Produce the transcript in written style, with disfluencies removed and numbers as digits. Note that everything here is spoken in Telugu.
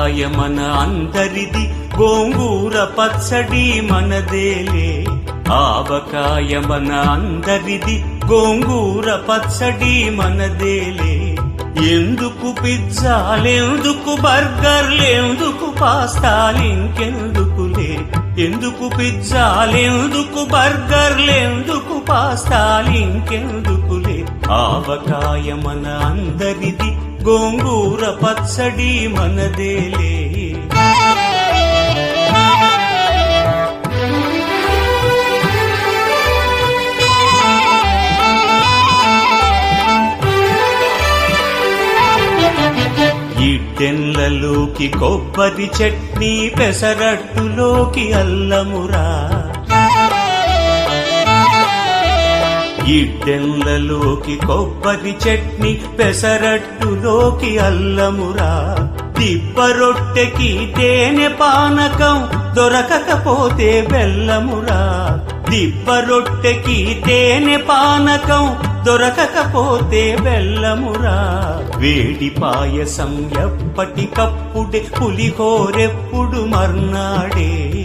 ఆవకాయ మన అందరిది, గోంగూర పచ్చడి మనదేలే. ఆవకాయ మన అందరిది, గోంగూర పచ్చడి మనదేలే. ఎందుకు పిజ్జాలెందుకు బర్గర్లెందుకు పాస్తాలింకెందుకులే. ఎందుకు పిజ్జాలెందుకు బర్గర్లెందుకు పాస్తాలింకెందుకులే. ఆవకాయ మన అందరిది, గోంగూర పచ్చడి మనదేలే. ఇడ్డెన్లలోకి కొబ్బరి చట్నీ, పెసరట్టులోకి అల్లమురా. ఇడ్డెన్లలోకి కొబ్బరి చట్నీ, పెసరట్టులోకి అల్లమురా. దిబ్బ రొట్టెకి తేనె పానకం, దొరకకపోతే బెల్లమురా. దిబ్బ రొట్టెకి తేనె పానకం, దొరకకపోతే బెల్లమురా. వేడి పాయసం ఎప్పటికప్పుడే, పులిహోరెప్పుడు మర్నాడే.